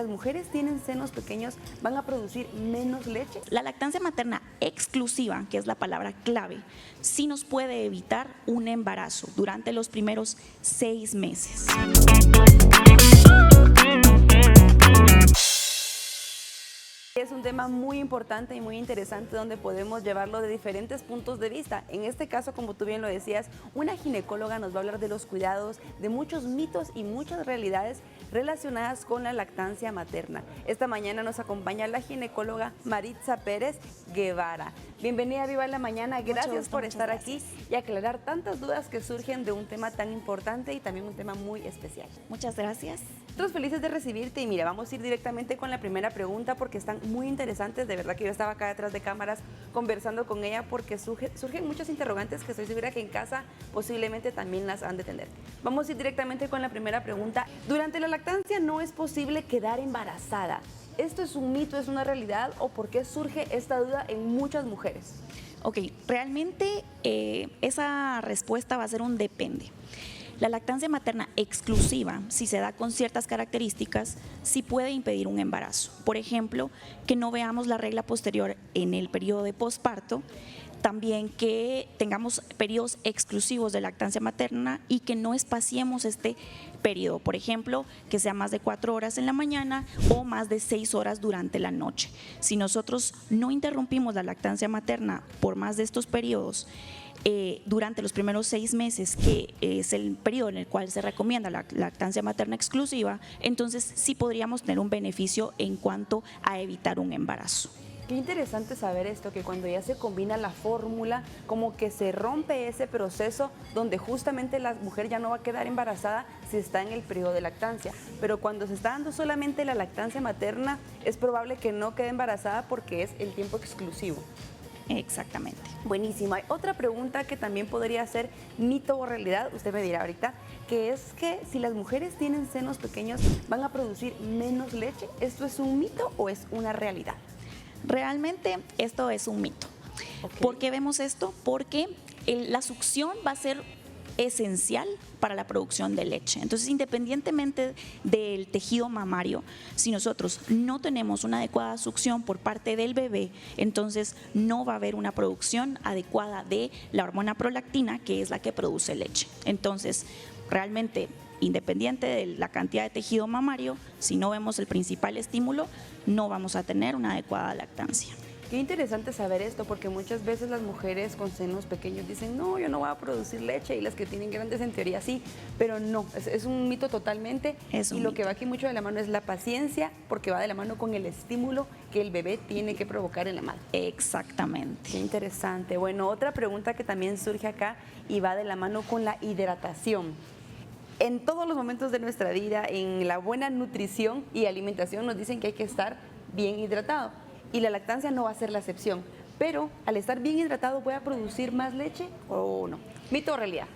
las mujeres tienen senos pequeños, ¿van a producir menos leche? La lactancia materna exclusiva, que es la palabra clave, sí nos puede evitar un embarazo durante los primeros 6 meses. Es un tema muy importante y muy interesante donde podemos llevarlo de diferentes puntos de vista. En este caso, como tú bien lo decías, una ginecóloga nos va a hablar de los cuidados, de muchos mitos y muchas realidades relacionadas con la lactancia materna. Esta mañana nos acompaña la ginecóloga Maritza Pérez Guevara. Bienvenida a Viva la Mañana, gracias por estar aquí y aclarar tantas dudas que surgen de un tema tan importante y también un tema muy especial. Muchas gracias. Nosotros felices de recibirte y mira, vamos a ir directamente con la primera pregunta porque están muy interesantes. De verdad que yo estaba acá detrás de cámaras conversando con ella porque surgen muchas interrogantes que estoy segura que en casa posiblemente también las han de tener. Vamos a ir directamente con la primera pregunta. Durante la lactancia no es posible quedar embarazada. ¿Esto es un mito, es una realidad o por qué surge esta duda en muchas mujeres? Ok, realmente esa respuesta va a ser un depende. La lactancia materna exclusiva, si se da con ciertas características, sí puede impedir un embarazo. Por ejemplo, que no veamos la regla posterior en el periodo de posparto, también que tengamos periodos exclusivos de lactancia materna y que no espaciemos este periodo. Por ejemplo, que sea más de 4 horas en la mañana o más de 6 horas durante la noche. Si nosotros no interrumpimos la lactancia materna por más de estos periodos, durante los primeros 6 meses, que es el periodo en el cual se recomienda la lactancia materna exclusiva, entonces sí podríamos tener un beneficio en cuanto a evitar un embarazo. Qué interesante saber esto, que cuando ya se combina la fórmula, como que se rompe ese proceso donde justamente la mujer ya no va a quedar embarazada si está en el periodo de lactancia. Pero cuando se está dando solamente la lactancia materna, es probable que no quede embarazada porque es el tiempo exclusivo. Exactamente. Buenísimo. Hay otra pregunta que también podría ser mito o realidad, usted me dirá ahorita, que es que si las mujeres tienen senos pequeños, ¿van a producir menos leche? ¿Esto es un mito o es una realidad? Realmente esto es un mito. Okay. ¿Por qué vemos esto? Porque la succión va a ser esencial para la producción de leche. Entonces, independientemente del tejido mamario, si nosotros no tenemos una adecuada succión por parte del bebé, entonces no va a haber una producción adecuada de la hormona prolactina, que es la que produce leche. Entonces, realmente, independiente de la cantidad de tejido mamario, si no vemos el principal estímulo, no vamos a tener una adecuada lactancia. Qué interesante saber esto, porque muchas veces las mujeres con senos pequeños dicen, no, yo no voy a producir leche, y las que tienen grandes en teoría sí, pero no, es un mito totalmente. Y lo que va aquí mucho de la mano es la paciencia, porque va de la mano con el estímulo que el bebé tiene que provocar en la madre. Exactamente. Qué interesante. Bueno, otra pregunta que también surge acá y va de la mano con la hidratación. En todos los momentos de nuestra vida, en la buena nutrición y alimentación nos dicen que hay que estar bien hidratado. Y la lactancia no va a ser la excepción, pero al estar bien hidratado, ¿voy a producir más leche o no? ¿Mito o realidad?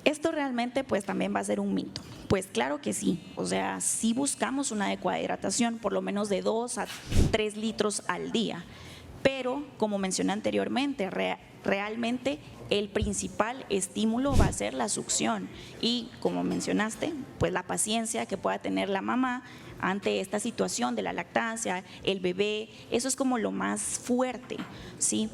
Esto realmente pues también va a ser un mito. Pues claro que sí, o sea, sí buscamos una adecuada hidratación, por lo menos de 2 a 3 litros al día, pero como mencioné anteriormente, realmente el principal estímulo va a ser la succión y como mencionaste, pues la paciencia que pueda tener la mamá ante esta situación de la lactancia, el bebé, eso es como lo más fuerte, ¿sí?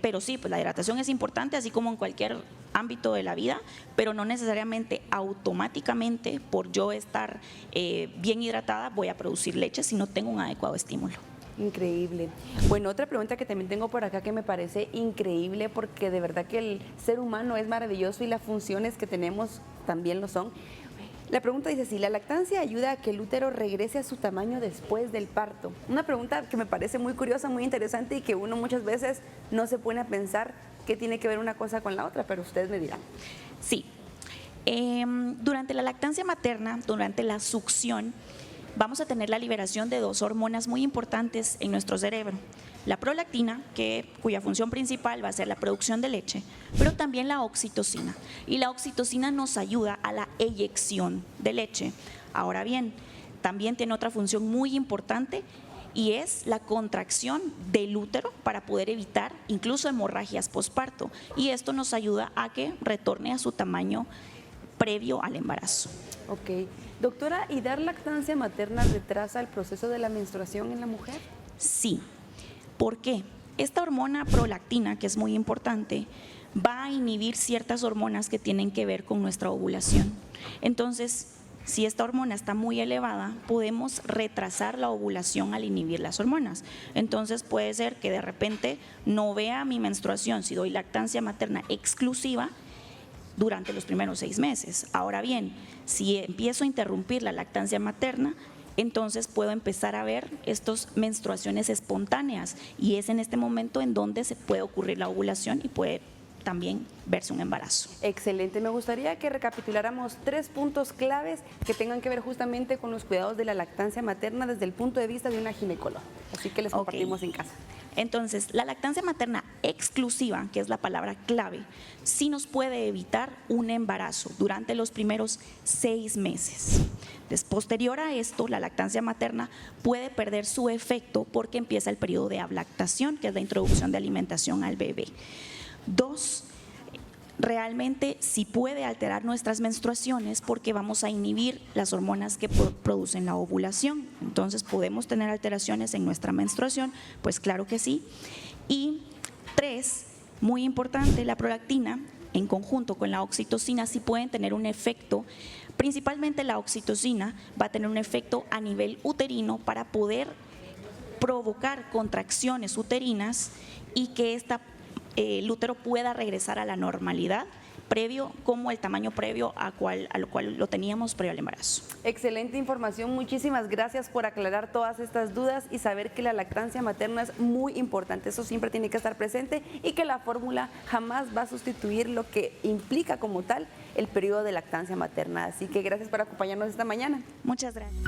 Pero sí, pues la hidratación es importante, así como en cualquier ámbito de la vida, pero no necesariamente automáticamente por yo estar bien hidratada voy a producir leche si no tengo un adecuado estímulo. Increíble. Bueno, otra pregunta que también tengo por acá que me parece increíble, porque de verdad que el ser humano es maravilloso y las funciones que tenemos también lo son. La pregunta dice, si la lactancia ayuda a que el útero regrese a su tamaño después del parto. Una pregunta que me parece muy curiosa, muy interesante y que uno muchas veces no se pone a pensar qué tiene que ver una cosa con la otra, pero ustedes me dirán. Sí. Durante la lactancia materna, durante la succión, vamos a tener la liberación de 2 hormonas muy importantes en nuestro cerebro. La prolactina, cuya función principal va a ser la producción de leche, pero también la oxitocina. Y la oxitocina nos ayuda a la eyección de leche. Ahora bien, también tiene otra función muy importante y es la contracción del útero para poder evitar incluso hemorragias posparto. Y esto nos ayuda a que retorne a su tamaño previo al embarazo. Ok. Doctora, ¿y dar lactancia materna retrasa el proceso de la menstruación en la mujer? Sí. ¿Por qué? Esta hormona prolactina, que es muy importante, va a inhibir ciertas hormonas que tienen que ver con nuestra ovulación. Entonces, si esta hormona está muy elevada, podemos retrasar la ovulación al inhibir las hormonas. Entonces puede ser que de repente no vea mi menstruación si doy lactancia materna exclusiva durante los primeros 6 meses. Ahora bien, si empiezo a interrumpir la lactancia materna, entonces puedo empezar a ver estas menstruaciones espontáneas y es en este momento en donde se puede ocurrir la ovulación y puede también verse un embarazo. Excelente, me gustaría que recapituláramos 3 puntos claves que tengan que ver justamente con los cuidados de la lactancia materna desde el punto de vista de una ginecóloga, así que les compartimos en casa. Entonces, la lactancia materna exclusiva, que es la palabra clave, sí nos puede evitar un embarazo durante los primeros 6 meses. Posterior a esto, la lactancia materna puede perder su efecto porque empieza el periodo de ablactación, que es la introducción de alimentación al bebé. 2, realmente sí puede alterar nuestras menstruaciones porque vamos a inhibir las hormonas que producen la ovulación. Entonces, ¿podemos tener alteraciones en nuestra menstruación? Pues claro que sí. Y 3, muy importante, la prolactina en conjunto con la oxitocina sí pueden tener un efecto. Principalmente la oxitocina va a tener un efecto a nivel uterino para poder provocar contracciones uterinas y que el útero pueda regresar a la normalidad previo, como el tamaño previo a lo cual lo teníamos previo al embarazo. Excelente información, muchísimas gracias por aclarar todas estas dudas y saber que la lactancia materna es muy importante, eso siempre tiene que estar presente y que la fórmula jamás va a sustituir lo que implica como tal el periodo de lactancia materna. Así que gracias por acompañarnos esta mañana. Muchas gracias.